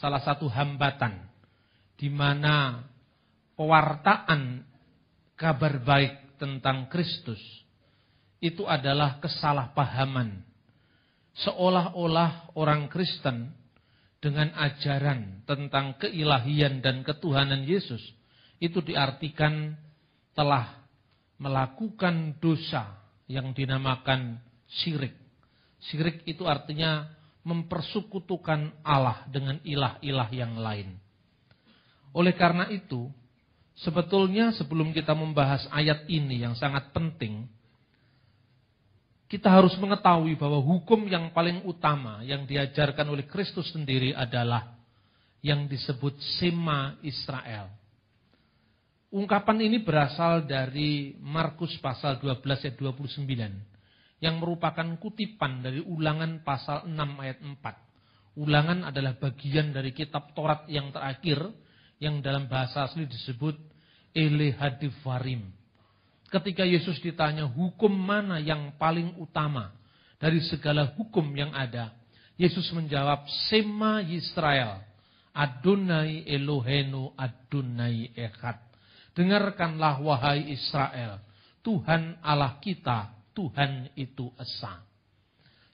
salah satu hambatan di mana pewartaan kabar baik tentang Kristus itu adalah kesalahpahaman. Seolah-olah orang Kristen dengan ajaran tentang keilahian dan ketuhanan Yesus itu diartikan telah melakukan dosa yang dinamakan syirik. Syirik itu artinya mempersekutukan Allah dengan ilah-ilah yang lain. Oleh karena itu, sebetulnya sebelum kita membahas ayat ini yang sangat penting, kita harus mengetahui bahwa hukum yang paling utama yang diajarkan oleh Kristus sendiri adalah yang disebut Shema Israel. Ungkapan ini berasal dari Markus pasal 12 ayat 29 yang merupakan kutipan dari Ulangan pasal 6 ayat 4. Ulangan adalah bagian dari kitab Taurat yang terakhir yang dalam bahasa asli disebut Ele Hadivarim. Ketika Yesus ditanya hukum mana yang paling utama dari segala hukum yang ada, Yesus menjawab Shema Yisrael, Adonai Elohenu Adonai Echad. Dengarkanlah wahai Israel, Tuhan Allah kita, Tuhan itu esa.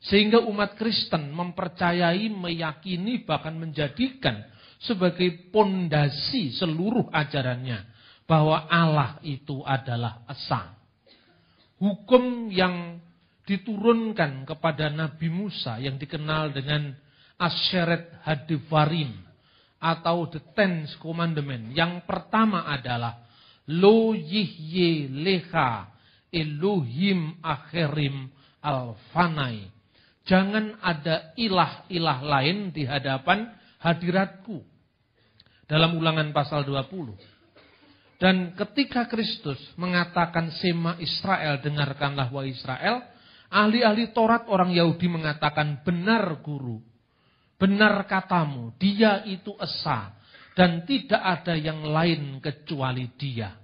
Sehingga umat Kristen mempercayai, meyakini, bahkan menjadikan sebagai pondasi seluruh ajarannya bahwa Allah itu adalah esa. Hukum yang diturunkan kepada Nabi Musa yang dikenal dengan Asyeret Hadivarim atau the Ten Commandment. Yang pertama adalah Lo yihye leha Elohim akhirim al-fanai. Jangan ada ilah-ilah lain di hadapan hadiratku. Dalam Ulangan pasal 20. Dan ketika Kristus mengatakan Shema Israel, dengarkanlah wahai Israel, ahli-ahli Taurat orang Yahudi mengatakan, benar guru, benar katamu, dia itu esa, dan tidak ada yang lain kecuali dia.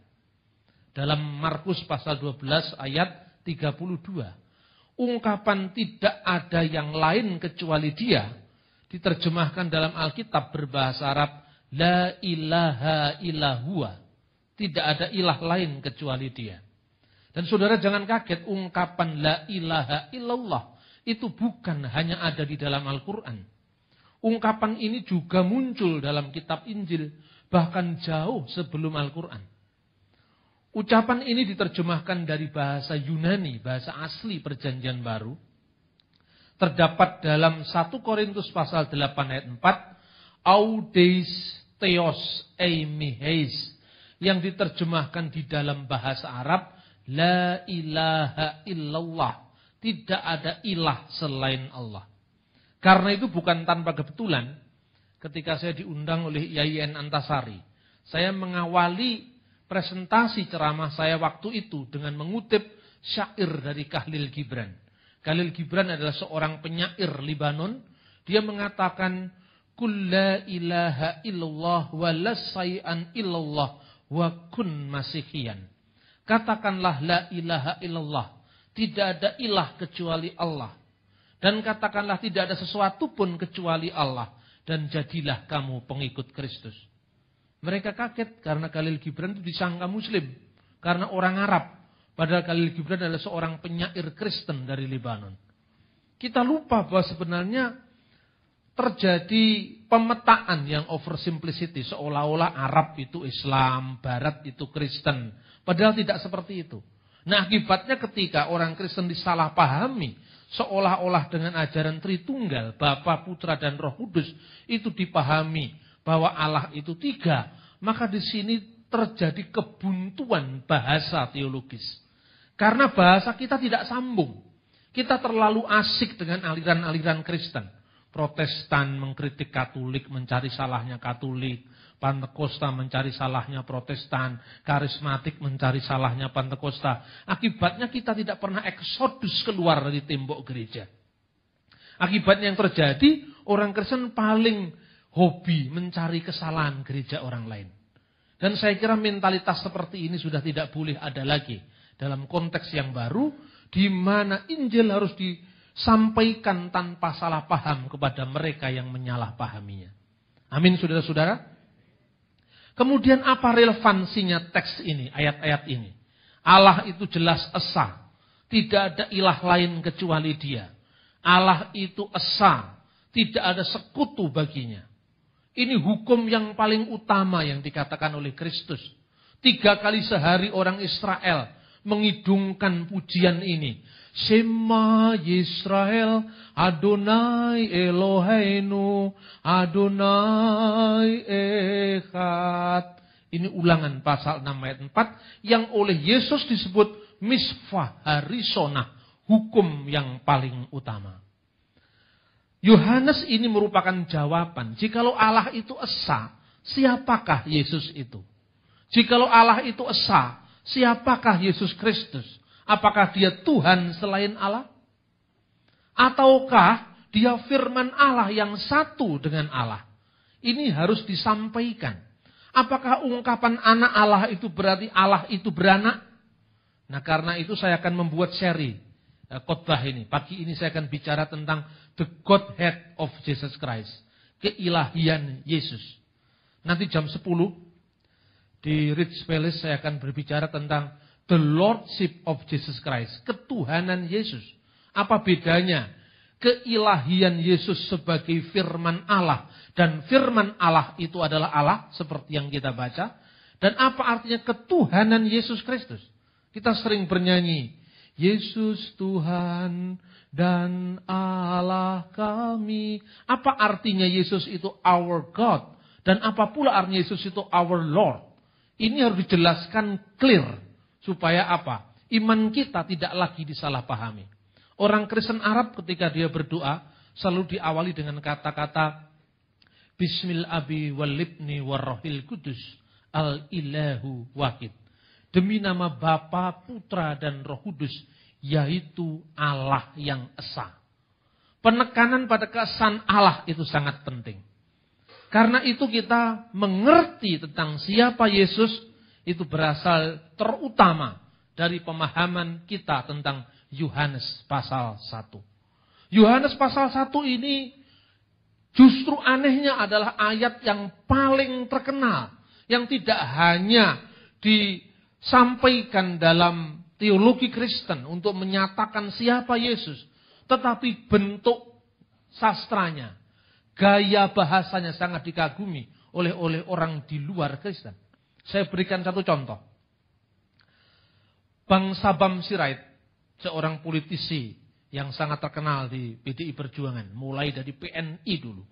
Dalam Markus pasal 12 ayat 32. Ungkapan tidak ada yang lain kecuali dia diterjemahkan dalam Alkitab berbahasa Arab la ilaha illahua. Tidak ada ilah lain kecuali dia. Dan saudara jangan kaget, ungkapan la ilaha illallah itu bukan hanya ada di dalam Al-Quran. Ungkapan ini juga muncul dalam kitab Injil, bahkan jauh sebelum Al-Quran. Ucapan ini diterjemahkan dari bahasa Yunani, bahasa asli Perjanjian Baru. Terdapat dalam 1 Korintus pasal 8 ayat 4, Audeis Theos Eimiheis, yang diterjemahkan di dalam bahasa Arab, La ilaha illallah, tidak ada ilah selain Allah. Karena itu bukan tanpa kebetulan, ketika saya diundang oleh YIN Antasari, saya mengawali presentasi ceramah saya waktu itu dengan mengutip syair dari Khalil Gibran. Khalil Gibran adalah seorang penyair Libanon. Dia mengatakan, Kul la ilaha illallah wa la say'an illallah wa kun masihiyan. Katakanlah la ilaha illallah. Tidak ada ilah kecuali Allah. Dan katakanlah tidak ada sesuatu pun kecuali Allah. Dan jadilah kamu pengikut Kristus. Mereka kaget karena Khalil Gibran itu disangka Muslim. Karena orang Arab. Padahal Khalil Gibran adalah seorang penyair Kristen dari Libanon. Kita lupa bahwa sebenarnya terjadi pemetaan yang oversimplicity. Seolah-olah Arab itu Islam, Barat itu Kristen. Padahal tidak seperti itu. Nah akibatnya ketika orang Kristen disalahpahami. Seolah-olah dengan ajaran Tritunggal, Bapa, Putra, dan Roh Kudus. Itu dipahami bahwa Allah itu tiga, maka di sini terjadi kebuntuan bahasa teologis. Karena bahasa kita tidak sambung. Kita terlalu asik dengan aliran-aliran Kristen. Protestan mengkritik Katolik, mencari salahnya Katolik. Pantekosta mencari salahnya Protestan. Karismatik mencari salahnya Pantekosta. Akibatnya kita tidak pernah eksodus keluar dari tembok gereja. Akibatnya yang terjadi, orang Kristen paling hobi mencari kesalahan gereja orang lain. Dan saya kira mentalitas seperti ini sudah tidak boleh ada lagi. Dalam konteks yang baru, di mana Injil harus disampaikan tanpa salah paham kepada mereka yang menyalahpahaminya. Amin, saudara-saudara. Kemudian apa relevansinya teks ini, ayat-ayat ini? Allah itu jelas esa. Tidak ada ilah lain kecuali Dia. Allah itu esa. Tidak ada sekutu baginya. Ini hukum yang paling utama yang dikatakan oleh Kristus. 3 kali sehari orang Israel mengidungkan pujian ini. Shema Yisrael, Adonai Eloheinu, Adonai Echad. Ini Ulangan pasal 6 ayat 4 yang oleh Yesus disebut Misvah Harisonah, hukum yang paling utama. Yohanes ini merupakan jawaban. Jikalau Allah itu esa, siapakah Yesus itu? Jikalau Allah itu esa, siapakah Yesus Kristus? Apakah Dia Tuhan selain Allah? Ataukah Dia firman Allah yang satu dengan Allah? Ini harus disampaikan. Apakah ungkapan anak Allah itu berarti Allah itu beranak? Nah, karena itu saya akan membuat seri khotbah ini. Pagi ini saya akan bicara tentang the Godhead of Jesus Christ. Keilahian Yesus. Nanti jam 10 di Ritz Palace saya akan berbicara tentang the Lordship of Jesus Christ. Ketuhanan Yesus. Apa bedanya keilahian Yesus sebagai firman Allah. Dan firman Allah itu adalah Allah seperti yang kita baca. Dan apa artinya ketuhanan Yesus Kristus. Kita sering bernyanyi. Yesus Tuhan dan Allah kami. Apa artinya Yesus itu our God? Dan apa pula artinya Yesus itu our Lord? Ini harus dijelaskan clear. Supaya apa? Iman kita tidak lagi disalahpahami. Orang Kristen Arab ketika dia berdoa selalu diawali dengan kata-kata Bismil abi walibni warrohil kudus al-ilahu wahid. Demi nama Bapa, Putra, dan Roh Kudus, yaitu Allah yang esa. Penekanan pada keesaan Allah itu sangat penting. Karena itu kita mengerti tentang siapa Yesus, itu berasal terutama dari pemahaman kita tentang Yohanes pasal 1. Yohanes pasal 1 ini justru anehnya adalah ayat yang paling terkenal. Yang tidak hanya disampaikan dalam teologi Kristen untuk menyatakan siapa Yesus. Tetapi bentuk sastranya, gaya bahasanya sangat dikagumi oleh orang di luar Kristen. Saya berikan satu contoh. Bang Sabam Sirait, seorang politisi yang sangat terkenal di PDI Perjuangan. Mulai dari PNI dulu.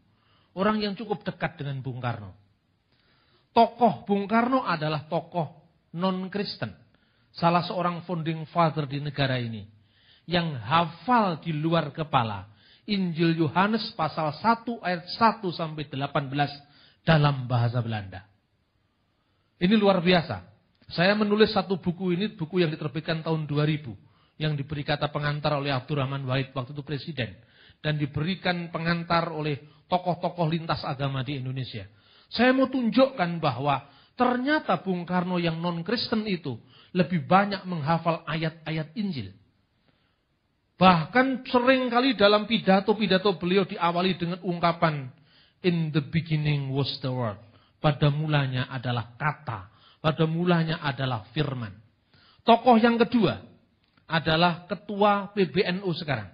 Orang yang cukup dekat dengan Bung Karno. Tokoh Bung Karno adalah tokoh non-Kristen. Salah seorang founding father di negara ini. Yang hafal di luar kepala. Injil Yohanes pasal 1 ayat 1 sampai 18 dalam bahasa Belanda. Ini luar biasa. Saya menulis satu buku ini, buku yang diterbitkan tahun 2000. Yang diberi kata pengantar oleh Abdurrahman Wahid waktu itu presiden. Dan diberikan pengantar oleh tokoh-tokoh lintas agama di Indonesia. Saya mau tunjukkan bahwa ternyata Bung Karno yang non-Kristen itu lebih banyak menghafal ayat-ayat Injil. Bahkan seringkali dalam pidato-pidato beliau diawali dengan ungkapan In the beginning was the word. Pada mulanya adalah kata. Pada mulanya adalah firman. Tokoh yang kedua adalah ketua PBNU sekarang.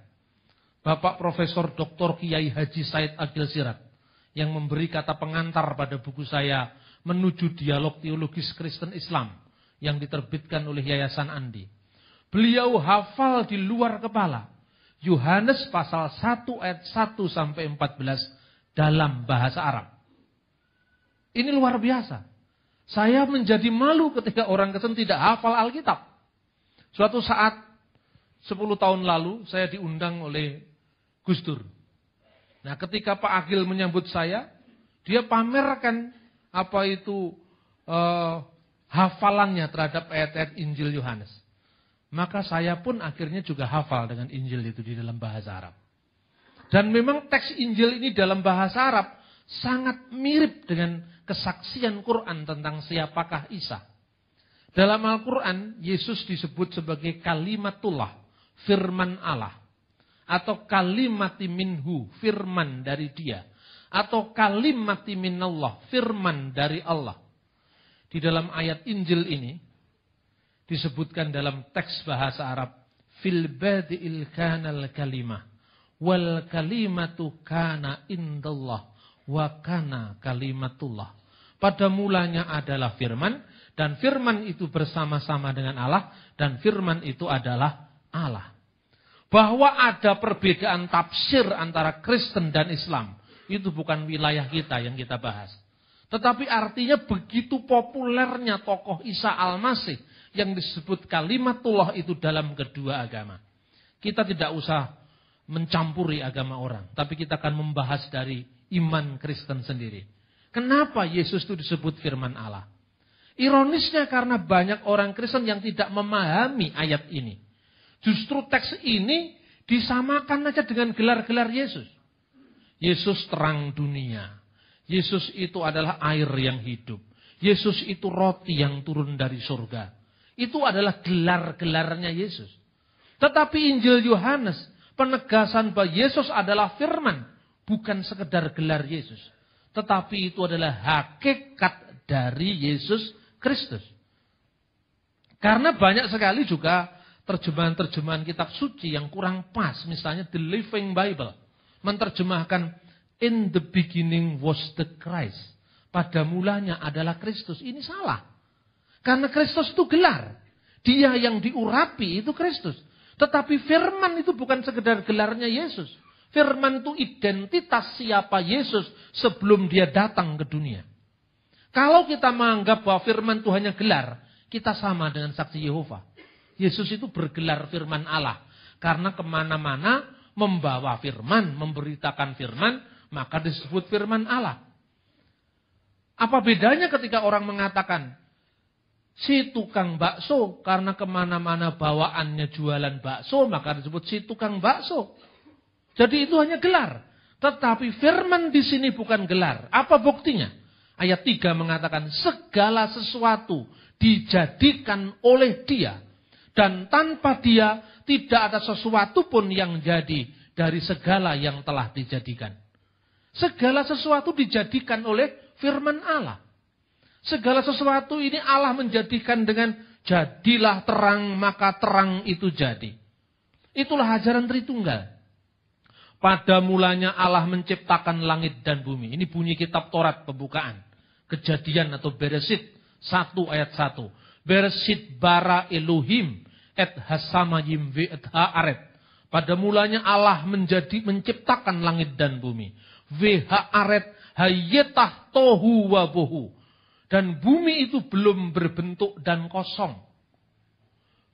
Bapak Profesor Dr. Kiai Haji Said Agil Siraj. Yang memberi kata pengantar pada buku saya Menuju Dialog Teologis Kristen Islam. Yang diterbitkan oleh Yayasan Andi. Beliau hafal di luar kepala. Yohanes pasal 1 ayat 1 sampai 14 dalam bahasa Arab. Ini luar biasa. Saya menjadi malu ketika orang Kristen tidak hafal Alkitab. Suatu saat 10 tahun lalu saya diundang oleh Gus Dur. Nah, ketika Pak Agil menyambut saya, dia pamerkan apa itu hafalannya terhadap ayat-ayat Injil Yohanes. Maka saya pun akhirnya juga hafal dengan Injil itu di dalam bahasa Arab. Dan memang teks Injil ini dalam bahasa Arab sangat mirip dengan kesaksian Quran tentang siapakah Isa. Dalam Al-Quran, Yesus disebut sebagai kalimatullah, firman Allah. Atau kalimati minhu, firman dari dia. atau kalimati minallah, firman dari Allah. Di dalam ayat Injil ini disebutkan dalam teks bahasa Arab, fil badi'il kanal kalimah wal kalimatu kana indallah wa kana kalimatullah. Pada mulanya adalah firman, dan firman itu bersama-sama dengan Allah, dan firman itu adalah Allah. Bahwa ada perbedaan tafsir antara Kristen dan Islam, itu bukan wilayah kita yang kita bahas. Tetapi artinya begitu populernya tokoh Isa Al-Masih yang disebut kalimatullah itu dalam kedua agama. Kita tidak usah mencampuri agama orang, tapi kita akan membahas dari iman Kristen sendiri. Kenapa Yesus itu disebut firman Allah? Ironisnya karena banyak orang Kristen yang tidak memahami ayat ini. Justru teks ini disamakan aja dengan gelar-gelar Yesus. Yesus terang dunia. Yesus itu adalah air yang hidup. Yesus itu roti yang turun dari surga. Itu adalah gelar-gelarnya Yesus. Tetapi Injil Yohanes, penegasan bahwa Yesus adalah firman, bukan sekedar gelar Yesus. Tetapi itu adalah hakikat dari Yesus Kristus. Karena banyak sekali juga terjemahan-terjemahan kitab suci yang kurang pas. Misalnya The Living Bible menerjemahkan in the beginning was the Christ. Pada mulanya adalah Kristus. Ini salah. Karena Kristus itu gelar. Dia yang diurapi itu Kristus. Tetapi firman itu bukan sekedar gelarnya Yesus. Firman itu identitas siapa Yesus sebelum dia datang ke dunia. Kalau kita menganggap bahwa firman itu hanya gelar, kita sama dengan saksi Yehova. Yesus itu bergelar firman Allah. Karena kemana-mana membawa firman, memberitakan firman, maka disebut firman Allah. Apa bedanya ketika orang mengatakan, si tukang bakso, karena kemana-mana bawaannya jualan bakso, maka disebut si tukang bakso. Jadi itu hanya gelar. Tetapi firman di sini bukan gelar. Apa buktinya? Ayat 3 mengatakan, segala sesuatu dijadikan oleh Dia. Dan tanpa Dia tidak ada sesuatu pun yang jadi dari segala yang telah dijadikan. Segala sesuatu dijadikan oleh firman Allah. Segala sesuatu ini Allah menjadikan dengan jadilah terang, maka terang itu jadi. Itulah ajaran Tritunggal. Pada mulanya Allah menciptakan langit dan bumi. Ini bunyi kitab Taurat pembukaan. Kejadian atau Bereshit 1 ayat 1. Bereshit bara Elohim et hasamayim ve et haaret. Pada mulanya Allah menciptakan langit dan bumi. Ve haaret hayetah tohu wa bohu. Dan bumi itu belum berbentuk dan kosong.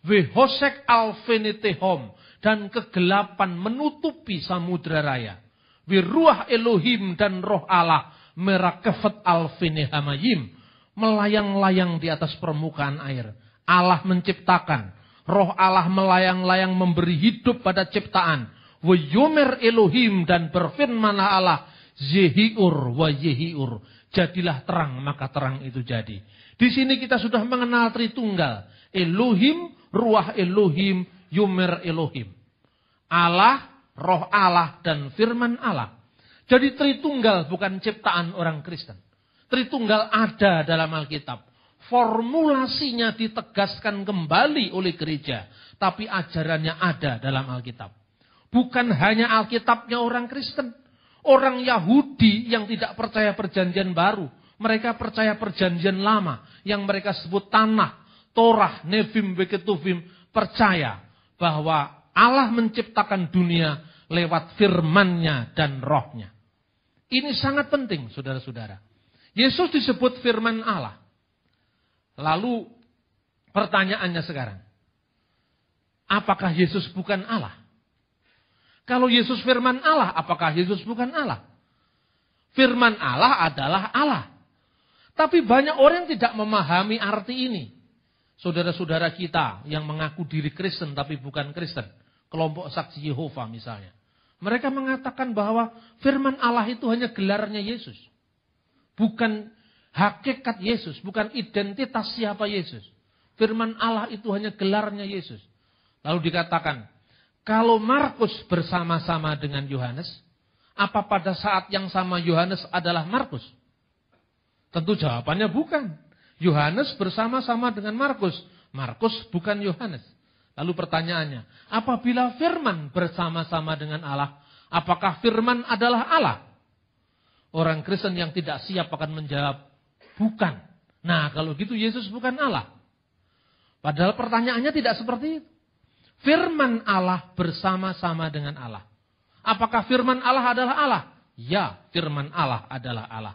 Ve hosek alfenetehom. Dan kegelapan menutupi samudra raya. Ve ruah Elohim dan roh Allah merakefet alfenehamayim. Melayang-layang di atas permukaan air. Allah menciptakan. Roh Allah melayang-layang memberi hidup pada ciptaan. Wa yomer Elohim dan berfirmanlah Allah. Yehiur wa yehiur. Jadilah terang, maka terang itu jadi. Di sini kita sudah mengenal Tritunggal. Elohim, ruah Elohim, yomer Elohim. Allah, roh Allah, dan firman Allah. Jadi Tritunggal bukan ciptaan orang Kristen. Tritunggal ada dalam Alkitab. Formulasinya ditegaskan kembali oleh gereja. Tapi ajarannya ada dalam Alkitab. Bukan hanya Alkitabnya orang Kristen. Orang Yahudi yang tidak percaya perjanjian baru. Mereka percaya perjanjian lama. Yang mereka sebut Tanakh, Torah, Nevim, Ketuvim. Percaya bahwa Allah menciptakan dunia lewat firman-Nya dan roh-Nya. Ini sangat penting, saudara-saudara. Yesus disebut firman Allah. Lalu pertanyaannya sekarang. Apakah Yesus bukan Allah? Kalau Yesus firman Allah, apakah Yesus bukan Allah? Firman Allah adalah Allah. Tapi banyak orang yang tidak memahami arti ini. Saudara-saudara kita yang mengaku diri Kristen tapi bukan Kristen. Kelompok saksi Yehova misalnya. Mereka mengatakan bahwa firman Allah itu hanya gelarnya Yesus. Bukan hakikat Yesus, bukan identitas siapa Yesus. Firman Allah itu hanya gelarnya Yesus. Lalu dikatakan, kalau Markus bersama-sama dengan Yohanes, Apa pada saat yang sama Yohanes adalah Markus? Tentu jawabannya bukan. Yohanes bersama-sama dengan Markus. Markus bukan Yohanes. Lalu pertanyaannya, apabila firman bersama-sama dengan Allah, apakah firman adalah Allah? Orang Kristen yang tidak siap akan menjawab, bukan. Nah, kalau gitu Yesus bukan Allah. Padahal pertanyaannya tidak seperti itu. Firman Allah bersama-sama dengan Allah. Apakah firman Allah adalah Allah? Ya, firman Allah adalah Allah.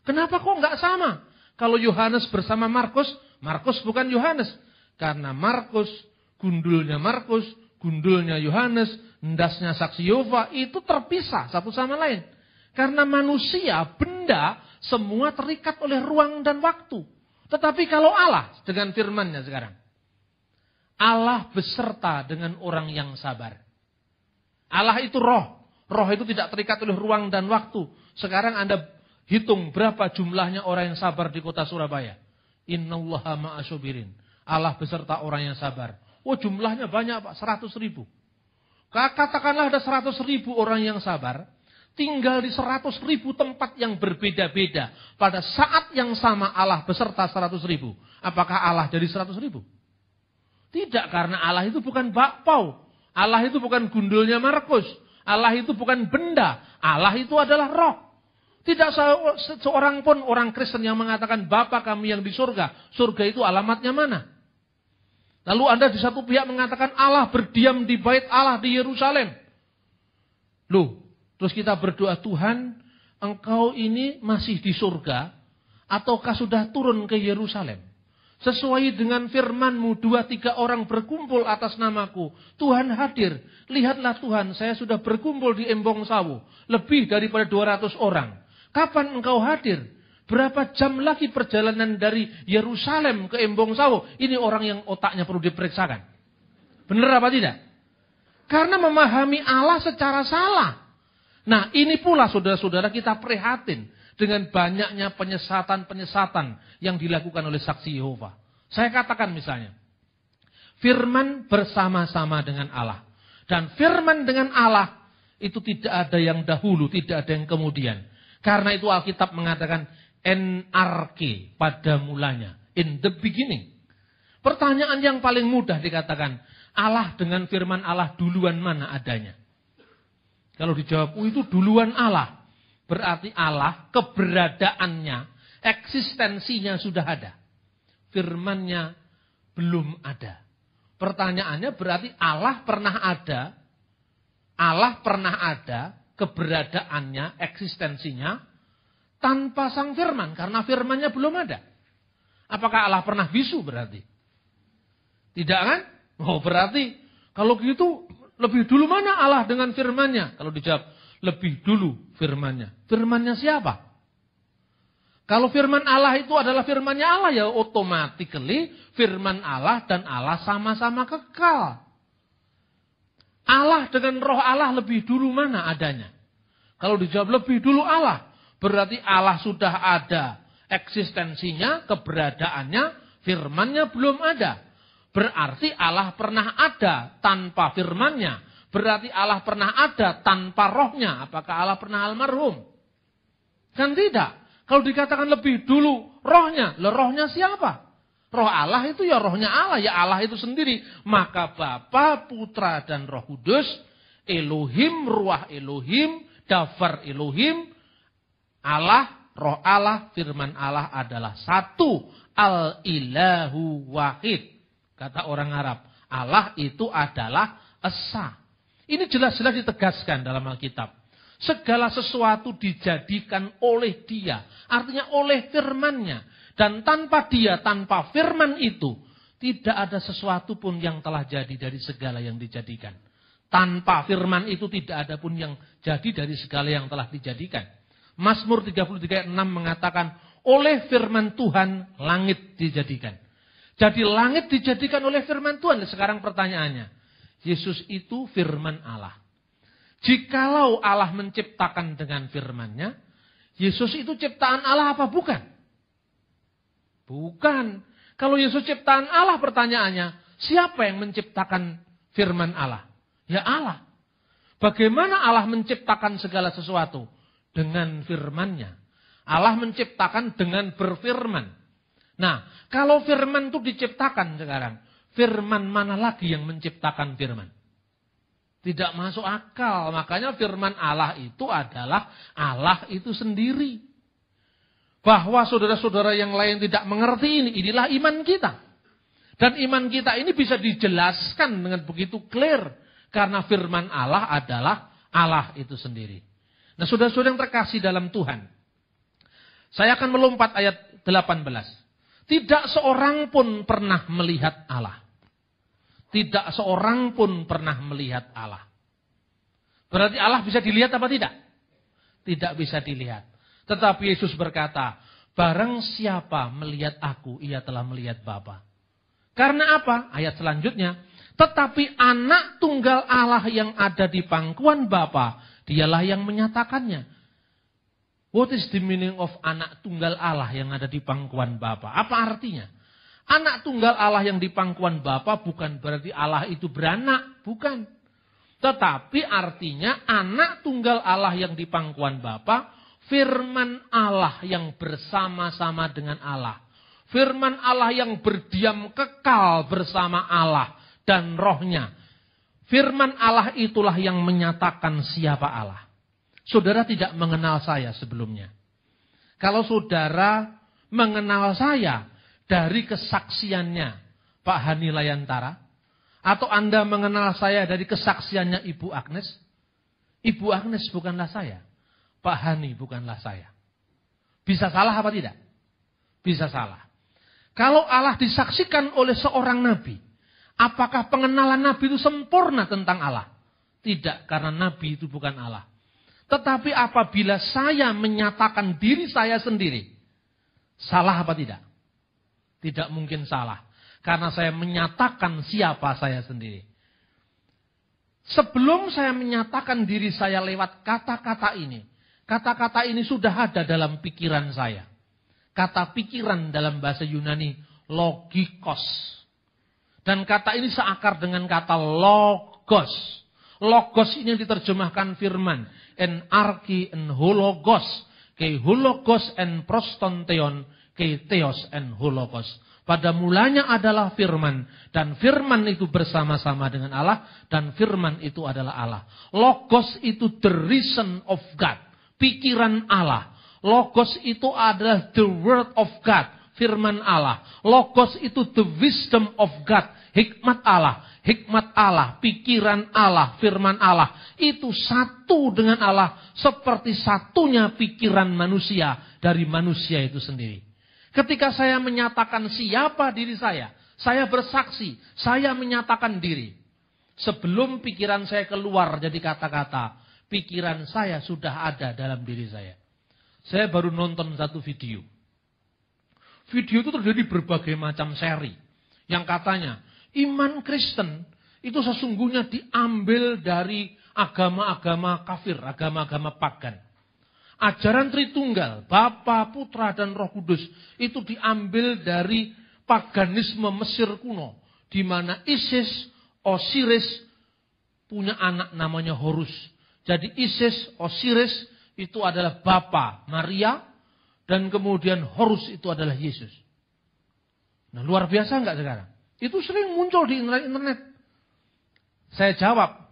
Kenapa kok enggak sama? Kalau Yohanes bersama Markus, Markus bukan Yohanes. Karena Markus, gundulnya Yohanes, ndasnya saksi Yehova, itu terpisah satu sama lain. Karena manusia, benda, semua terikat oleh ruang dan waktu. Tetapi kalau Allah, dengan firman-Nya sekarang. Allah beserta dengan orang yang sabar. Allah itu roh. Roh itu tidak terikat oleh ruang dan waktu. Sekarang Anda hitung berapa jumlahnya orang yang sabar di kota Surabaya. Innallaha ma'asyabirin. Allah beserta orang yang sabar. Oh, jumlahnya banyak Pak, 100.000. Katakanlah ada 100.000 orang yang sabar. Tinggal di 100.000 tempat yang berbeda-beda. Pada saat yang sama Allah beserta 100.000. Apakah Allah jadi 100.000? Tidak, karena Allah itu bukan bakpao. Allah itu bukan gundulnya Markus. Allah itu bukan benda. Allah itu adalah roh. Tidak seorang pun orang Kristen yang mengatakan, Bapa kami yang di surga. Surga itu alamatnya mana? Lalu Anda di satu pihak mengatakan Allah berdiam di bait Allah di Yerusalem. Loh, terus kita berdoa, Tuhan, Engkau ini masih di surga ataukah sudah turun ke Yerusalem? Sesuai dengan firman-Mu, 2-3 orang berkumpul atas namaku. Tuhan hadir. Lihatlah Tuhan, saya sudah berkumpul di Embong Sawu. Lebih daripada 200 orang. Kapan Engkau hadir? Berapa jam lagi perjalanan dari Yerusalem ke Embong Sawu? Ini orang yang otaknya perlu diperiksakan. Benar apa tidak? Karena memahami Allah secara salah. Nah, ini pula saudara-saudara kita prihatin dengan banyaknya penyesatan-penyesatan yang dilakukan oleh saksi Yehova. Saya katakan misalnya, firman bersama-sama dengan Allah. Dan firman dengan Allah itu tidak ada yang dahulu, tidak ada yang kemudian. Karena itu Alkitab mengatakan NRK pada mulanya, in the beginning. Pertanyaan yang paling mudah dikatakan, Allah dengan firman Allah duluan mana adanya? Kalau dijawab, itu duluan Allah. Berarti Allah keberadaannya, eksistensinya sudah ada. Firman-Nya belum ada. Pertanyaannya berarti Allah pernah ada. Allah pernah ada, keberadaannya, eksistensinya tanpa sang firman. Karena firman-Nya belum ada. Apakah Allah pernah bisu berarti? Tidak kan? Oh, berarti kalau gitu lebih dulu mana Allah dengan firman-Nya? Kalau dijawab, lebih dulu firman-Nya. Firman-Nya siapa? Kalau firman Allah itu adalah firman-Nya Allah, ya automatically firman Allah dan Allah sama-sama kekal. Allah dengan roh Allah lebih dulu mana adanya? Kalau dijawab lebih dulu Allah, berarti Allah sudah ada eksistensinya, keberadaannya, firman-Nya belum ada. Berarti Allah pernah ada tanpa firman-Nya. Berarti Allah pernah ada tanpa rohnya. Apakah Allah pernah almarhum? Kan tidak. Kalau dikatakan lebih dulu rohnya. Lah rohnya siapa? Roh Allah itu ya rohnya Allah. Ya Allah itu sendiri. Maka Bapa, Putra dan Roh Kudus. Elohim, Ruah Elohim. Dafar Elohim. Allah, roh Allah, firman Allah adalah satu. Al-ilahu wahid. Kata orang Arab. Allah itu adalah esa. Ini jelas-jelas ditegaskan dalam Alkitab. Segala sesuatu dijadikan oleh Dia. Artinya oleh firman-Nya. Dan tanpa Dia, tanpa firman itu, tidak ada sesuatu pun yang telah jadi dari segala yang dijadikan. Tanpa firman itu tidak ada pun yang jadi dari segala yang telah dijadikan. Mazmur 33 ayat 6 mengatakan, oleh firman Tuhan langit dijadikan. Jadi langit dijadikan oleh firman Tuhan. Sekarang pertanyaannya, Yesus itu firman Allah. Jikalau Allah menciptakan dengan firman-Nya, Yesus itu ciptaan Allah apa bukan? Bukan. Kalau Yesus ciptaan Allah, pertanyaannya, siapa yang menciptakan firman Allah? Ya Allah. Bagaimana Allah menciptakan segala sesuatu? Dengan firman-Nya. Allah menciptakan dengan berfirman. Nah, kalau firman itu diciptakan sekarang, firman mana lagi yang menciptakan firman? Tidak masuk akal. Makanya firman Allah itu adalah Allah itu sendiri. Bahwa saudara-saudara yang lain tidak mengerti ini, inilah iman kita. Dan iman kita ini bisa dijelaskan dengan begitu clear. Karena firman Allah adalah Allah itu sendiri. Nah, saudara-saudara yang terkasih dalam Tuhan. Saya akan melompat ayat 18. Tidak seorang pun pernah melihat Allah. Tidak seorang pun pernah melihat Allah. Berarti Allah bisa dilihat apa tidak? Tidak bisa dilihat. Tetapi Yesus berkata, barang siapa melihat aku, ia telah melihat Bapa. Karena apa? Ayat selanjutnya. Tetapi anak tunggal Allah yang ada di pangkuan Bapa, dialah yang menyatakannya. What is the meaning of anak tunggal Allah yang ada di pangkuan Bapa? Apa artinya? Anak tunggal Allah yang di pangkuan Bapa bukan berarti Allah itu beranak. Bukan. Tetapi artinya anak tunggal Allah yang di pangkuan Bapa, firman Allah yang bersama-sama dengan Allah. Firman Allah yang berdiam kekal bersama Allah dan rohnya. Firman Allah itulah yang menyatakan siapa Allah. Saudara tidak mengenal saya sebelumnya. Kalau saudara mengenal saya dari kesaksiannya Pak Hani Layantara, atau Anda mengenal saya dari kesaksiannya Ibu Agnes, Ibu Agnes bukanlah saya. Pak Hani bukanlah saya. Bisa salah apa tidak? Bisa salah. Kalau Allah disaksikan oleh seorang nabi, apakah pengenalan nabi itu sempurna tentang Allah? Tidak, karena nabi itu bukan Allah. Tetapi apabila saya menyatakan diri saya sendiri, salah apa tidak? Tidak mungkin salah. Karena saya menyatakan siapa saya sendiri. Sebelum saya menyatakan diri saya lewat kata-kata ini, kata-kata ini sudah ada dalam pikiran saya. Kata pikiran dalam bahasa Yunani, logikos. Dan kata ini seakar dengan kata logos. Logos ini diterjemahkan firman. En arki en hologos. Ke hologos en prostonteon. Ke theos en hologos. Pada mulanya adalah firman. Dan firman itu bersama-sama dengan Allah. Dan firman itu adalah Allah. Logos itu the reason of God. Pikiran Allah. Logos itu adalah the word of God. Firman Allah. Logos itu the wisdom of God. Hikmat Allah. Hikmat Allah. Pikiran Allah. Firman Allah. Itu satu dengan Allah. Seperti satunya pikiran manusia. Dari manusia itu sendiri. Ketika saya menyatakan siapa diri saya bersaksi, saya menyatakan diri. Sebelum pikiran saya keluar jadi kata-kata, pikiran saya sudah ada dalam diri saya. Saya baru nonton satu video. Video itu terjadi berbagai macam seri. Yang katanya, iman Kristen itu sesungguhnya diambil dari agama-agama kafir, agama-agama pagan. Ajaran Tritunggal, Bapa, Putra, dan Roh Kudus itu diambil dari paganisme Mesir kuno. Di mana Isis, Osiris punya anak namanya Horus. Jadi Isis, Osiris itu adalah Bapa, Maria, dan kemudian Horus itu adalah Yesus. Nah, luar biasa enggak sekarang? Itu sering muncul di internet. Saya jawab,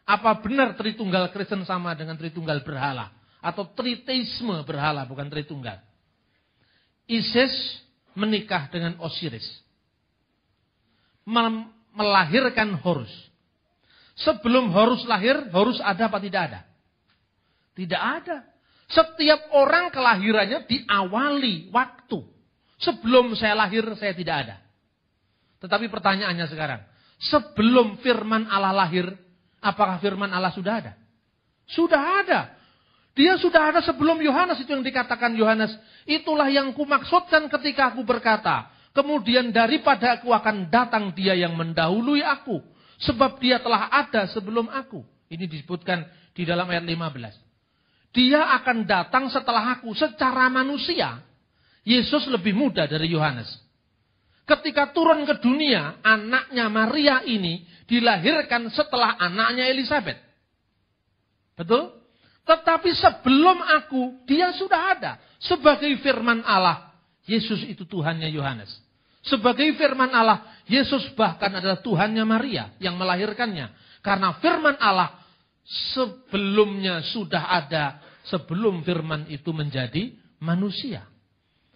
apa benar Tritunggal Kristen sama dengan Tritunggal berhala? Atau triteisme berhala, bukan Tritunggal. Isis menikah dengan Osiris. Melahirkan Horus. Sebelum Horus lahir, Horus ada apa tidak ada? Tidak ada. Setiap orang kelahirannya diawali waktu. Sebelum saya lahir, saya tidak ada. Tetapi pertanyaannya sekarang, sebelum firman Allah lahir, apakah firman Allah sudah ada? Sudah ada. Dia sudah ada sebelum Yohanes, itu yang dikatakan Yohanes. Itulah yang kumaksudkan ketika aku berkata, kemudian daripada aku akan datang dia yang mendahului aku. Sebab dia telah ada sebelum aku. Ini disebutkan di dalam ayat 15. Dia akan datang setelah aku secara manusia. Yesus lebih muda dari Yohanes. Ketika turun ke dunia, anaknya Maria ini dilahirkan setelah anaknya Elisabet. Betul? Tetapi sebelum aku, dia sudah ada. Sebagai firman Allah, Yesus itu Tuhannya Yohanes. Sebagai firman Allah, Yesus bahkan adalah Tuhannya Maria yang melahirkannya. Karena firman Allah sebelumnya sudah ada sebelum firman itu menjadi manusia.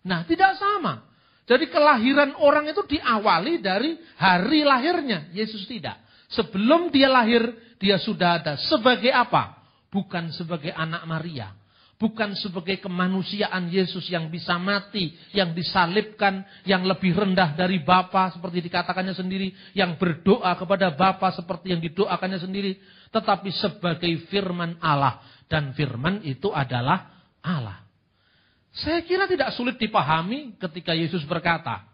Nah, tidak sama. Jadi kelahiran orang itu diawali dari hari lahirnya. Yesus tidak. Sebelum dia lahir, dia sudah ada. Sebagai apa? Bukan sebagai anak Maria. Bukan sebagai kemanusiaan Yesus yang bisa mati, yang disalibkan, yang lebih rendah dari Bapa seperti dikatakannya sendiri, yang berdoa kepada Bapa seperti yang didoakannya sendiri, tetapi sebagai firman Allah, dan firman itu adalah Allah. Saya kira tidak sulit dipahami ketika Yesus berkata,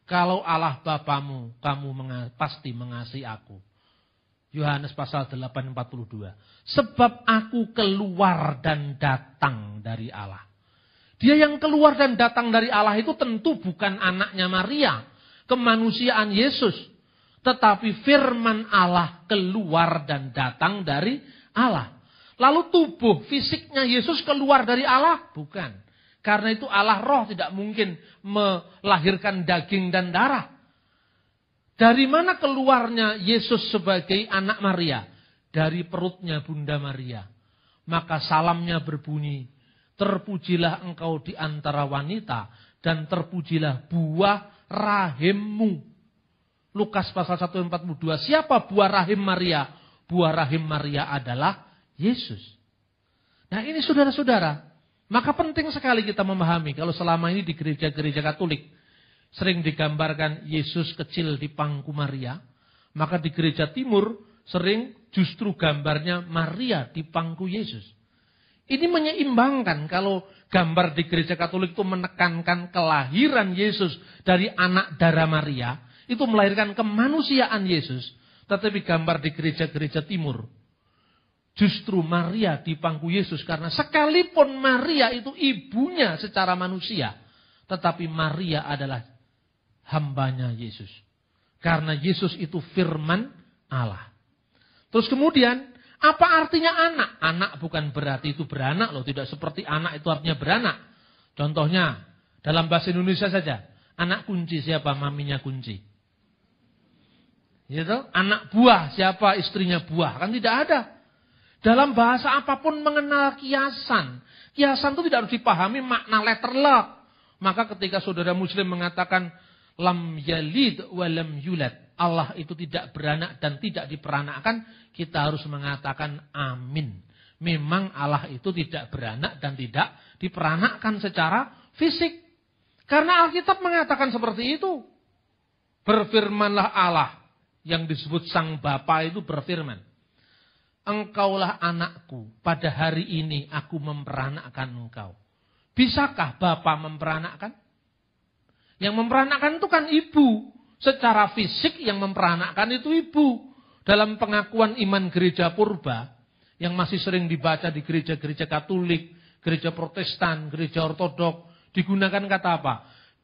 kalau Allah Bapamu, kamu pasti mengasihi aku. Yohanes pasal 8:42. Sebab aku keluar dan datang dari Allah. Dia yang keluar dan datang dari Allah itu tentu bukan anaknya Maria, kemanusiaan Yesus. Tetapi firman Allah keluar dan datang dari Allah. Lalu tubuh fisiknya Yesus keluar dari Allah? Bukan. Karena itu Allah roh tidak mungkin melahirkan daging dan darah. Dari mana keluarnya Yesus sebagai anak Maria? Dari perutnya Bunda Maria. Maka salamnya berbunyi, terpujilah engkau di antara wanita, dan terpujilah buah rahimmu. Lukas pasal 1:42. Siapa buah rahim Maria? Buah rahim Maria adalah Yesus. Nah ini saudara-saudara, maka penting sekali kita memahami kalau selama ini di gereja-gereja Katolik sering digambarkan Yesus kecil di pangku Maria, maka di gereja timur sering justru gambarnya Maria di pangku Yesus. Ini menyeimbangkan kalau gambar di gereja Katolik itu menekankan kelahiran Yesus dari anak darah Maria, itu melahirkan kemanusiaan Yesus, tetapi gambar di gereja-gereja timur justru Maria di pangku Yesus, karena sekalipun Maria itu ibunya secara manusia, tetapi Maria adalah hambanya Yesus. Karena Yesus itu firman Allah. Terus kemudian, apa artinya anak? Anak bukan berarti itu beranak loh. Tidak seperti anak itu artinya beranak. Contohnya, dalam bahasa Indonesia saja. Anak kunci siapa? Maminya kunci. Gitu? Anak buah siapa? Istrinya buah. Kan tidak ada. Dalam bahasa apapun mengenal kiasan. Kiasan itu tidak harus dipahami makna letter lock. Maka ketika saudara muslim mengatakan lam yalid wa lam yulad, Allah itu tidak beranak dan tidak diperanakkan, kita harus mengatakan amin. Memang Allah itu tidak beranak dan tidak diperanakkan secara fisik. Karena Alkitab mengatakan seperti itu. Berfirmanlah Allah, yang disebut Sang Bapa itu berfirman, engkaulah anakku, pada hari ini aku memperanakkan engkau. Bisakah Bapa memperanakkan? Yang memperanakkan itu kan ibu. Secara fisik yang memperanakkan itu ibu. Dalam pengakuan iman gereja purba, yang masih sering dibaca di gereja-gereja Katolik, gereja Protestan, gereja Ortodok, digunakan kata apa?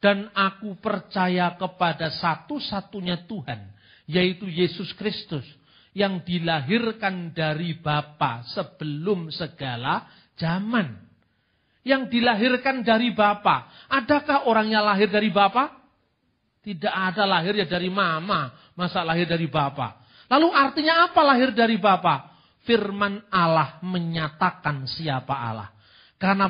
Dan aku percaya kepada satu-satunya Tuhan, yaitu Yesus Kristus, yang dilahirkan dari Bapa sebelum segala zaman. Yang dilahirkan dari Bapa. Adakah orangnya lahir dari Bapa? Tidak ada lahirnya dari mama. Masa lahir dari Bapa? Lalu artinya apa lahir dari Bapa? Firman Allah menyatakan siapa Allah. Karena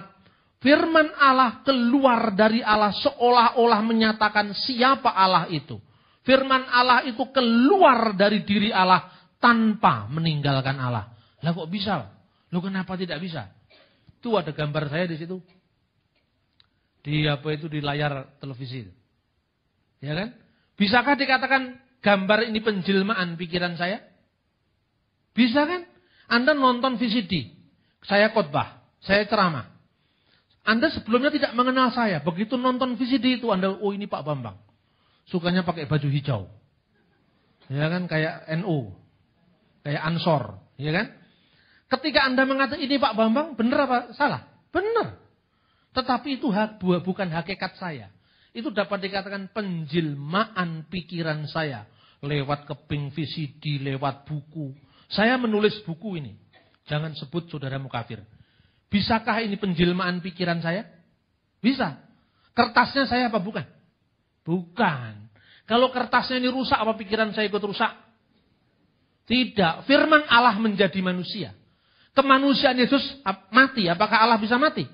firman Allah keluar dari Allah seolah-olah menyatakan siapa Allah itu. Firman Allah itu keluar dari diri Allah tanpa meninggalkan Allah. Lah kok bisa? Loh kenapa tidak bisa? Itu ada gambar saya di situ. Di layar televisi. Ya kan? Bisakah dikatakan gambar ini penjelmaan pikiran saya? Bisa kan? Anda nonton VCD, saya khotbah, saya ceramah. Anda sebelumnya tidak mengenal saya. Begitu nonton VCD itu Anda, oh ini Pak Bambang. Sukanya pakai baju hijau. Ya kan? Kayak NU. Kayak Ansor. Ya kan? Ketika Anda mengatakan ini Pak Bambang, benar apa salah? Benar. Tetapi itu bukan hakikat saya. Itu dapat dikatakan penjelmaan pikiran saya. Lewat keping VCD, lewat buku. Saya menulis buku ini. Jangan sebut saudaramu kafir. Bisakah ini penjelmaan pikiran saya? Bisa. Kertasnya saya apa bukan? Bukan. Kalau kertasnya ini rusak, apa pikiran saya ikut rusak? Tidak. Firman Allah menjadi manusia. Kemanusiaan Yesus mati. Apakah Allah bisa mati?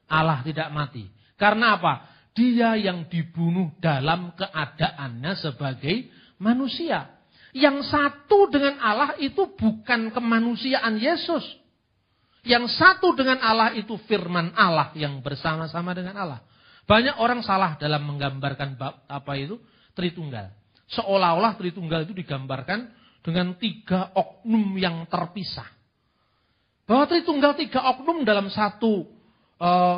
Allah tidak mati. Karena apa? Dia yang dibunuh dalam keadaannya sebagai manusia. Yang satu dengan Allah itu bukan kemanusiaan Yesus. Yang satu dengan Allah itu firman Allah yang bersama-sama dengan Allah. Banyak orang salah dalam menggambarkan Tritunggal. Seolah-olah Tritunggal itu digambarkan dengan 3 oknum yang terpisah. Bahwa Tritunggal 3 oknum dalam satu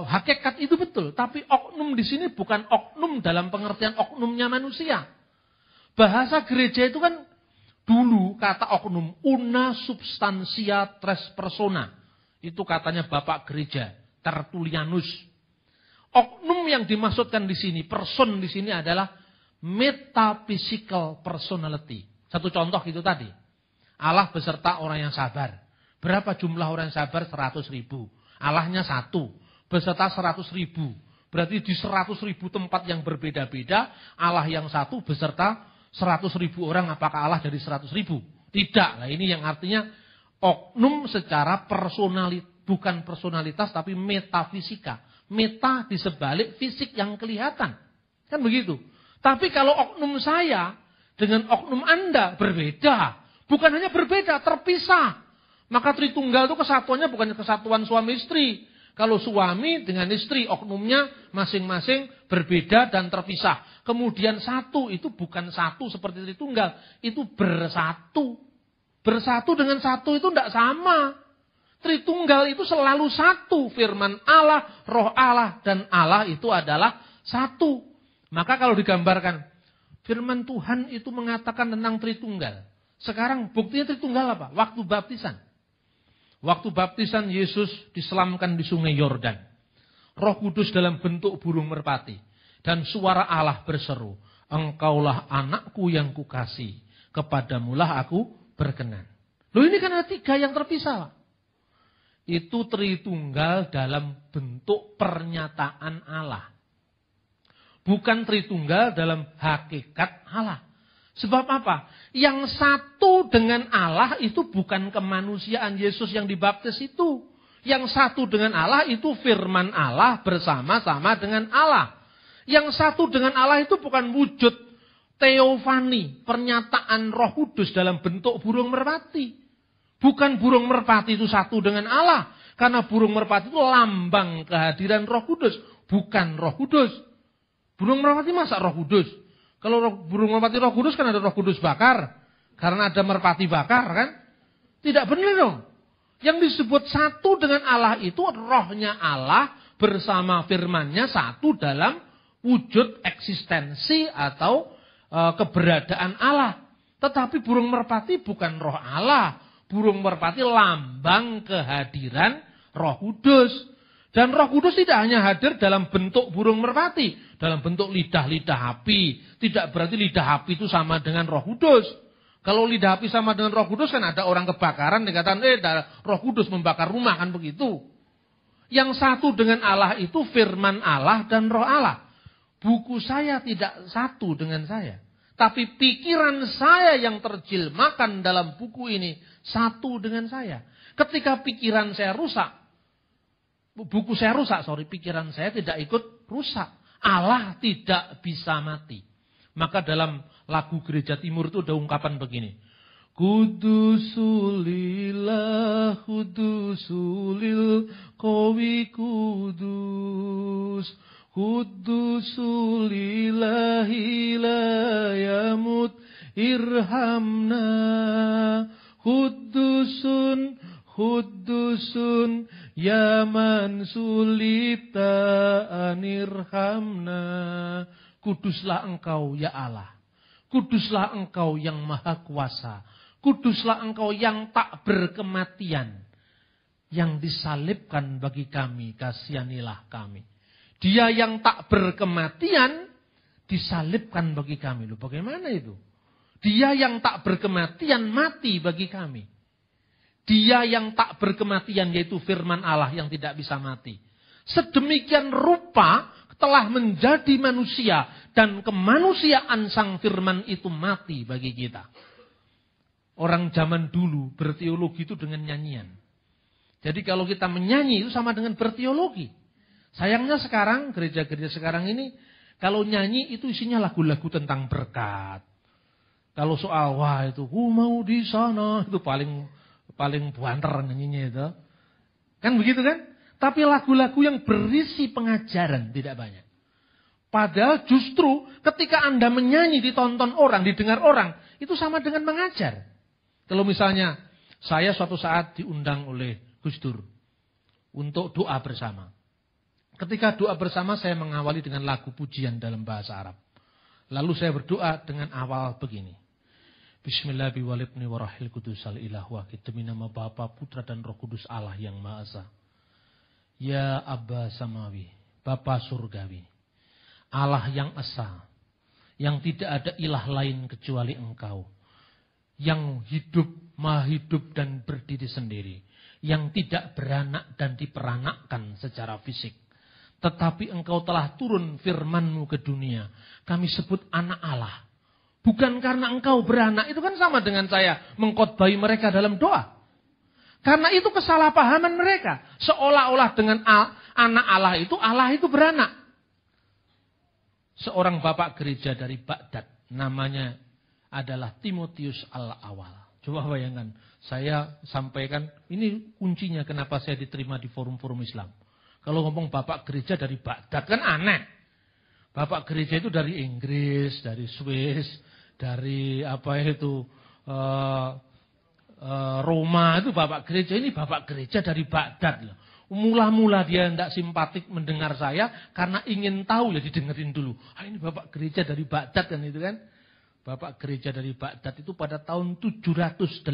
hakikat itu betul. Tapi oknum di sini bukan oknum dalam pengertian oknumnya manusia. Bahasa gereja itu kan dulu kata oknum una substantia tres persona. Itu katanya Bapak Gereja Tertullianus. Oknum yang dimaksudkan di sini, person di sini adalah metaphysical personality. Satu contoh itu tadi. Allah beserta orang yang sabar. Berapa jumlah orang yang sabar? 100.000. Allahnya satu. Beserta 100.000. Berarti di 100.000 tempat yang berbeda-beda, Allah yang satu beserta 100.000 orang. Apakah Allah dari 100.000? Tidak. Nah ini yang artinya oknum secara bukan personalitas tapi metafisika. Meta di sebalik fisik yang kelihatan. Kan begitu. Tapi kalau oknum saya dengan oknum Anda berbeda. Bukan hanya berbeda, terpisah. Maka Tritunggal itu kesatuannya bukan kesatuan suami istri. Kalau suami dengan istri, oknumnya masing-masing berbeda dan terpisah. Kemudian satu itu bukan satu seperti Tritunggal. Itu bersatu. Bersatu dengan satu itu tidak sama. Tritunggal itu selalu satu. Firman Allah, roh Allah, dan Allah itu adalah satu. Maka kalau digambarkan, firman Tuhan itu mengatakan tentang Tritunggal. Sekarang buktinya Tritunggal apa? Waktu baptisan. Waktu baptisan Yesus diselamkan di sungai Yordan. Roh Kudus dalam bentuk burung merpati. Dan suara Allah berseru, engkaulah anakku yang kukasih. Kepadamulah aku berkenan. Loh ini kan ada 3 yang terpisah. Itu Tritunggal dalam bentuk pernyataan Allah. Bukan Tritunggal dalam hakikat Allah. Sebab apa? Yang satu dengan Allah itu bukan kemanusiaan Yesus yang dibaptis itu. Yang satu dengan Allah itu firman Allah bersama-sama dengan Allah. Yang satu dengan Allah itu bukan wujud teofani, pernyataan Roh Kudus dalam bentuk burung merpati. Bukan burung merpati itu satu dengan Allah. Karena burung merpati itu lambang kehadiran Roh Kudus. Bukan Roh Kudus. Burung merpati masa Roh Kudus? Kalau burung merpati Roh Kudus kan ada Roh Kudus bakar. Karena ada merpati bakar kan? Tidak benar dong. Yang disebut satu dengan Allah itu rohnya Allah bersama firmannya satu dalam wujud eksistensi atau keberadaan Allah. Tetapi burung merpati bukan roh Allah. Burung merpati lambang kehadiran Roh Kudus. Dan Roh Kudus tidak hanya hadir dalam bentuk burung merpati. Dalam bentuk lidah-lidah api. Tidak berarti lidah api itu sama dengan Roh Kudus. Kalau lidah api sama dengan Roh Kudus kan ada orang kebakaran. Dikatakan Roh Kudus membakar rumah kan begitu. Yang satu dengan Allah itu firman Allah dan roh Allah. Buku saya tidak satu dengan saya. Tapi pikiran saya yang terjemahkan dalam buku ini satu dengan saya. Ketika pikiran saya rusak, pikiran saya tidak ikut rusak. Allah tidak bisa mati. Maka dalam lagu Gereja Timur itu ada ungkapan begini. Kudusulillah, kudusulil, kowi kudus. Kudusulillahi la yamut irhamna. Kudusun, kudusun, ya man sulita anirhamna. Kuduslah engkau ya Allah. Kuduslah engkau yang maha kuasa. Kuduslah engkau yang tak berkematian. Yang disalibkan bagi kami, kasihanilah kami. Dia yang tak berkematian disalibkan bagi kami. Loh, bagaimana itu? Dia yang tak berkematian mati bagi kami. Dia yang tak berkematian, yaitu firman Allah yang tidak bisa mati. Sedemikian rupa telah menjadi manusia dan kemanusiaan sang firman itu mati bagi kita. Orang zaman dulu berteologi itu dengan nyanyian. Jadi kalau kita menyanyi itu sama dengan berteologi. Sayangnya sekarang, gereja-gereja sekarang ini, kalau nyanyi itu isinya lagu-lagu tentang berkat. Kalau soal, wah itu, mau di sana, itu paling buanter nyanyinya itu. Kan begitu kan? Tapi lagu-lagu yang berisi pengajaran tidak banyak. Padahal justru ketika Anda menyanyi, ditonton orang, didengar orang, itu sama dengan mengajar. Kalau misalnya saya suatu saat diundang oleh Gus Dur untuk doa bersama. Ketika doa bersama saya mengawali dengan lagu pujian dalam bahasa Arab. Lalu saya berdoa dengan awal begini. Bismillahirrahmanirrahim warahil kudusal ilah wahid. Demi nama Bapa, Putra dan Roh Kudus Allah yang Maha Esa. Ya Abba Samawi, Bapa Surgawi. Allah yang Esa. Yang tidak ada ilah lain kecuali Engkau. Yang hidup, maha hidup dan berdiri sendiri. Yang tidak beranak dan diperanakkan secara fisik. Tetapi Engkau telah turun firman-Mu ke dunia. Kami sebut anak Allah. Bukan karena Engkau beranak. Itu kan sama dengan saya mengkhotbahi mereka dalam doa. Karena itu kesalahpahaman mereka. Seolah-olah dengan anak Allah itu beranak. Seorang bapak gereja dari Baghdad. Namanya adalah Timotius Al-Awal. Coba bayangkan. Saya sampaikan. Ini kuncinya kenapa saya diterima di forum-forum Islam. Kalau ngomong bapak gereja dari Baghdad kan aneh. Bapak gereja itu dari Inggris, dari Swiss, dari Roma itu bapak gereja. Ini bapak gereja dari Baghdad. Mula-mula dia tidak simpatik mendengar saya karena ingin tahu ya didengerin dulu. Ini bapak gereja dari Baghdad kan itu kan. Bapak gereja dari Baghdad itu pada tahun 781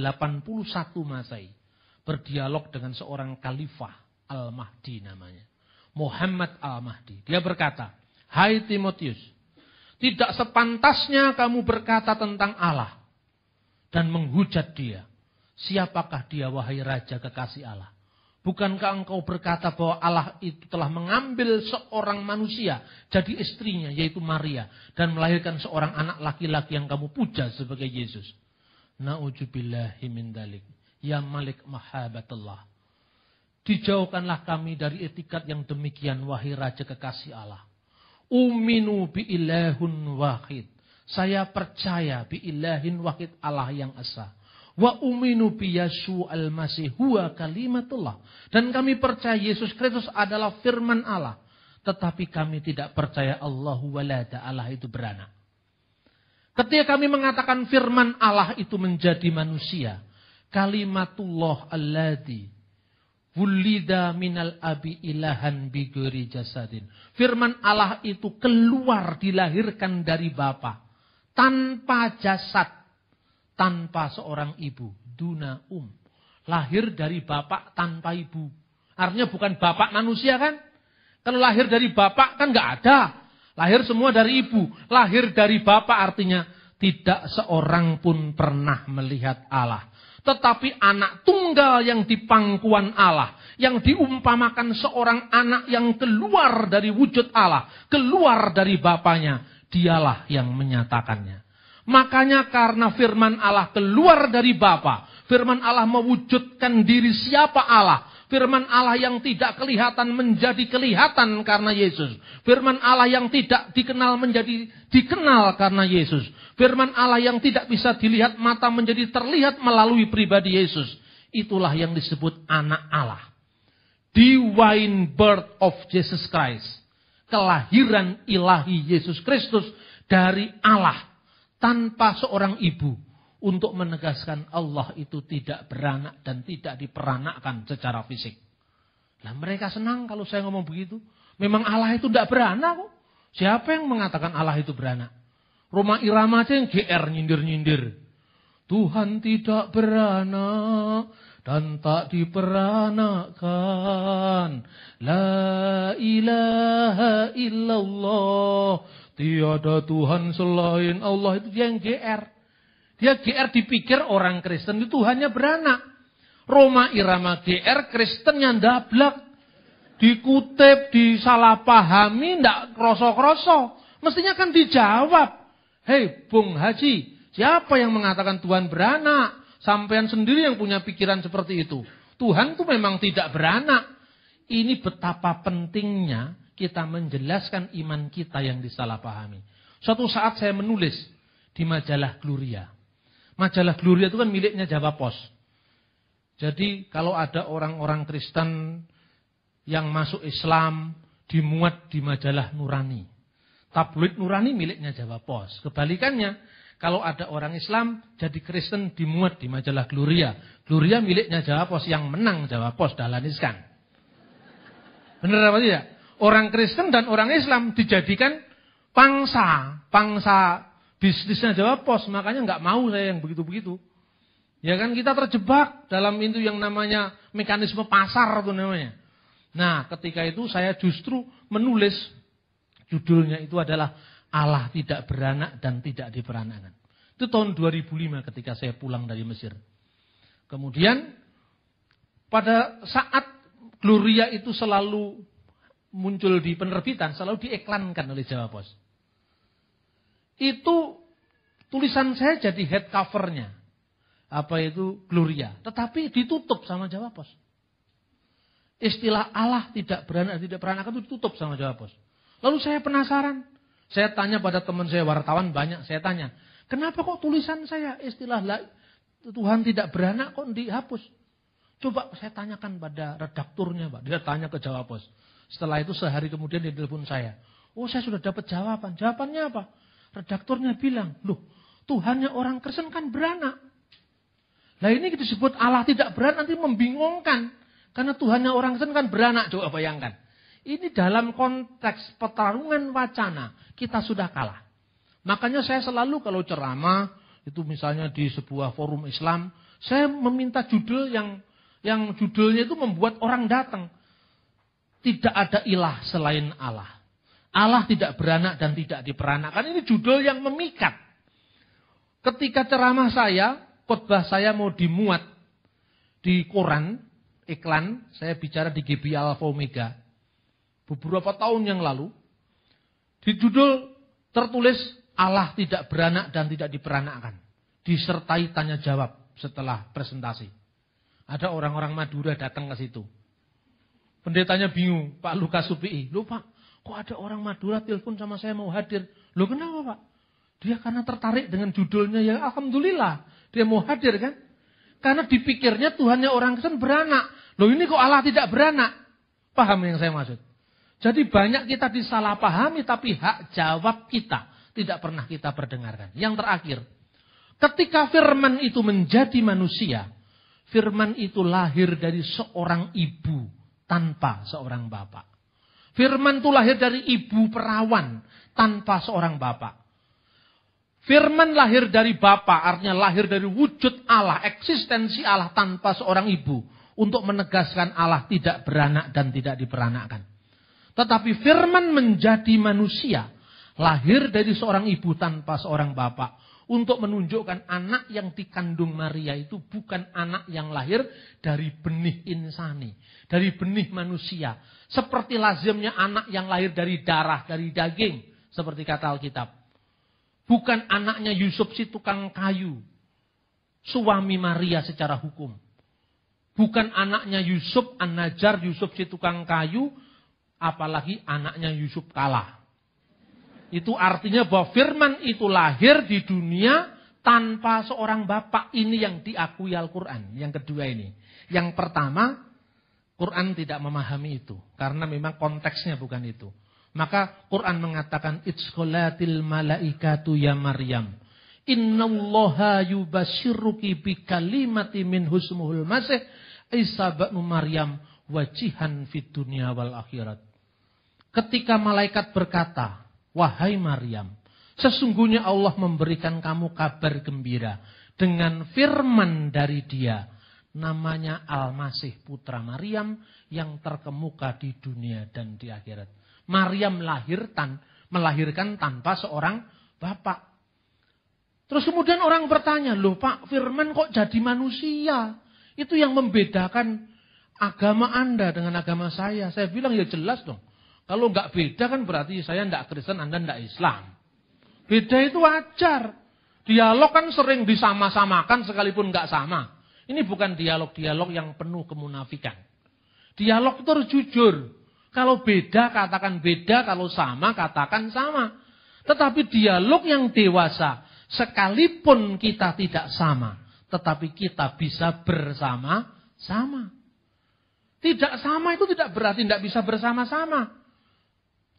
Masehi berdialog dengan seorang khalifah. Al-Mahdi namanya. Muhammad Al-Mahdi. Dia berkata, hai Timotius, tidak sepantasnya kamu berkata tentang Allah dan menghujat dia. Siapakah dia wahai raja kekasih Allah? Bukankah engkau berkata bahwa Allah itu telah mengambil seorang manusia jadi istrinya yaitu Maria dan melahirkan seorang anak laki-laki yang kamu puja sebagai Yesus? Na'udzubillahi min dzalik. Ya Malik mahabbatullah. Dijauhkanlah kami dari etikat yang demikian, wahai Raja kekasih Allah. Uminu bi ilahun wahid. Saya percaya bi ilahin wahid Allah yang esa. Wa uminu bi Yesu al-Masih huwa kalimatullah. Dan kami percaya Yesus Kristus adalah firman Allah. Tetapi kami tidak percaya Allahu walada, Allah itu beranak. Ketika kami mengatakan firman Allah itu menjadi manusia. Kalimatullah alladzi wulida minal abi ilahan bigori jasadin. Firman Allah itu keluar dilahirkan dari Bapa. Tanpa jasad. Tanpa seorang ibu. Duna lahir dari Bapa tanpa ibu. Artinya bukan Bapak manusia kan. Kalau lahir dari Bapak kan gak ada. Lahir semua dari ibu. Lahir dari Bapa artinya tidak seorang pun pernah melihat Allah. Tetapi anak tunggal yang di pangkuan Allah. Yang diumpamakan seorang anak yang keluar dari wujud Allah. Keluar dari Bapanya. Dialah yang menyatakannya. Makanya karena firman Allah keluar dari Bapa. Firman Allah mewujudkan diri siapa Allah. Firman Allah yang tidak kelihatan menjadi kelihatan karena Yesus. Firman Allah yang tidak dikenal menjadi dikenal karena Yesus. Firman Allah yang tidak bisa dilihat mata menjadi terlihat melalui pribadi Yesus. Itulah yang disebut anak Allah. Divine birth of Jesus Christ. Kelahiran ilahi Yesus Kristus dari Allah. Tanpa seorang ibu. Untuk menegaskan Allah itu tidak beranak dan tidak diperanakkan secara fisik. Nah mereka senang kalau saya ngomong begitu. Memang Allah itu tidak beranak kok. Siapa yang mengatakan Allah itu beranak? Roma Irama aja yang GR nyindir-nyindir. Tuhan tidak beranak dan tak diperanakkan. La ilaha illallah. Tiada Tuhan selain Allah. Itu dia yang GR. Dia GR dipikir orang Kristen itu Tuhannya beranak. Roma Irama GR, Kristennya ndablak. Dikutip, disalahpahami, ndak kroso-kroso. Mestinya kan dijawab. Hei, Bung Haji, siapa yang mengatakan Tuhan beranak? Sampean sendiri yang punya pikiran seperti itu. Tuhan itu memang tidak beranak. Ini betapa pentingnya kita menjelaskan iman kita yang disalahpahami. Suatu saat saya menulis di majalah Gloria. Majalah Gloria itu kan miliknya Jawa Pos. Jadi kalau ada orang-orang Kristen yang masuk Islam dimuat di majalah Nurani. Tabloid Nurani miliknya Jawa Pos. Kebalikannya, kalau ada orang Islam jadi Kristen dimuat di majalah Gloria. Gloria miliknya Jawa Pos, yang menang Jawa Pos Dahlan Iskan. Benar apa tidak? Orang Kristen dan orang Islam dijadikan pangsa bisnisnya Jawa Pos. Makanya nggak mau saya yang begitu-begitu. Ya kan, kita terjebak dalam itu yang namanya mekanisme pasar itu namanya. Nah, ketika itu saya justru menulis, judulnya itu adalah Allah tidak beranak dan tidak diperanakan. Itu tahun 2005 ketika saya pulang dari Mesir. Kemudian pada saat Gloria itu selalu muncul di penerbitan, selalu diiklankan oleh Jawa Pos. Itu tulisan saya jadi head covernya. Apa itu Gloria. Tetapi ditutup sama Jawa Pos. Istilah Allah tidak beranak, tidak peranakan itu ditutup sama Jawa Pos. Lalu saya penasaran. Saya tanya pada teman saya wartawan banyak. Saya tanya, kenapa kok tulisan saya istilah Tuhan tidak beranak kok dihapus? Coba saya tanyakan pada redakturnya, Pak. Dia tanya ke Jawa Pos. Setelah itu sehari kemudian dia telepon saya. Oh, saya sudah dapat jawaban. Jawabannya apa? Redakturnya bilang, loh, Tuhannya orang Kristen kan beranak. Nah ini disebut Allah tidak beranak, nanti membingungkan. Karena Tuhannya orang Kristen kan beranak. Coba bayangkan. Ini dalam konteks pertarungan wacana, kita sudah kalah. Makanya saya selalu kalau ceramah, itu misalnya di sebuah forum Islam, saya meminta judul yang judulnya itu membuat orang datang. Tidak ada ilah selain Allah. Allah tidak beranak dan tidak diperanakkan. Ini judul yang memikat. Ketika ceramah saya, khotbah saya mau dimuat di koran, iklan, saya bicara di GB Alpha Omega. Beberapa tahun yang lalu, di judul tertulis Allah tidak beranak dan tidak diperanakkan. Disertai tanya jawab setelah presentasi. Ada orang-orang Madura datang ke situ. Pendetanya bingung, Pak Lukas Supii. Loh Pak, kok ada orang Madura telepon sama saya mau hadir? Loh kenapa Pak? Dia karena tertarik dengan judulnya ya alhamdulillah. Dia mau hadir kan? Karena dipikirnya Tuhannya orang Kristen beranak. Loh ini kok Allah tidak beranak? Paham yang saya maksud? Jadi banyak kita disalahpahami tapi hak jawab kita tidak pernah kita perdengarkan. Yang terakhir, ketika firman itu menjadi manusia, firman itu lahir dari seorang ibu tanpa seorang bapak. Firman itu lahir dari ibu perawan tanpa seorang bapak. Firman lahir dari Bapa, artinya lahir dari wujud Allah, eksistensi Allah tanpa seorang ibu. Untuk menegaskan Allah tidak beranak dan tidak diperanakkan. Tetapi firman menjadi manusia, lahir dari seorang ibu tanpa seorang bapak. Untuk menunjukkan anak yang dikandung Maria itu bukan anak yang lahir dari benih insani. Dari benih manusia. Seperti lazimnya anak yang lahir dari darah, dari daging. Seperti kata Alkitab. Bukan anaknya Yusuf si tukang kayu. Suami Maria secara hukum. Bukan anaknya Yusuf An-Najjar, Yusuf si tukang kayu. Apalagi anaknya Yusuf kalah. Itu artinya bahwa firman itu lahir di dunia tanpa seorang bapak. Ini yang diakui Al-Quran. Yang kedua ini. Yang pertama, Quran tidak memahami itu. Karena memang konteksnya bukan itu. Maka Quran mengatakan Itsqalatil malaikatu ya Maryam innallaha yubasyiruki bikalimati min husmuhul masih Isa ibnu Maryam wajihan fid dunya wal akhirat. Ketika malaikat berkata, wahai Maryam, sesungguhnya Allah memberikan kamu kabar gembira dengan firman dari Dia, namanya Al-Masih putra Maryam yang terkemuka di dunia dan di akhirat. Maryam melahirkan tanpa seorang bapak. Terus kemudian orang bertanya, loh Pak, firman kok jadi manusia? Itu yang membedakan agama Anda dengan agama saya. Saya bilang ya jelas dong. Kalau nggak beda kan berarti saya nggak Kristen, Anda nggak Islam. Beda itu wajar. Dialog kan sering disama-samakan sekalipun nggak sama. Ini bukan dialog-dialog yang penuh kemunafikan. Dialog itu harus jujur. Kalau beda katakan beda, kalau sama katakan sama. Tetapi dialog yang dewasa, sekalipun kita tidak sama, tetapi kita bisa bersama-sama. Tidak sama itu tidak berarti tidak bisa bersama-sama.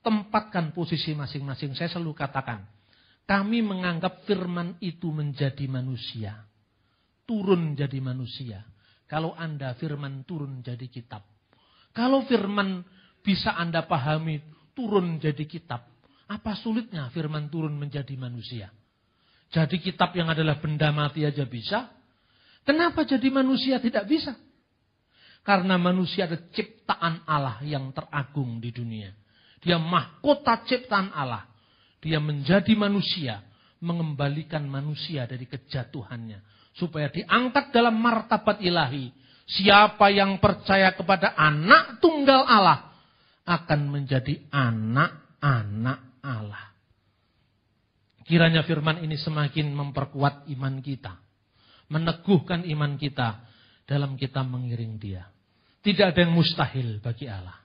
Tempatkan posisi masing-masing. Saya selalu katakan, kami menganggap firman itu menjadi manusia. Turun jadi manusia. Kalau Anda firman turun jadi kitab. Kalau firman bisa Anda pahami turun jadi kitab. Apa sulitnya firman turun menjadi manusia? Jadi kitab yang adalah benda mati aja bisa. Kenapa jadi manusia tidak bisa? Karena manusia adalah ciptaan Allah yang teragung di dunia. Dia mahkota ciptaan Allah. Dia menjadi manusia. Mengembalikan manusia dari kejatuhannya. Supaya diangkat dalam martabat ilahi. Siapa yang percaya kepada anak tunggal Allah. Akan menjadi anak-anak Allah. Kiranya firman ini semakin memperkuat iman kita. Meneguhkan iman kita dalam kita mengiring Dia. Tidak ada yang mustahil bagi Allah.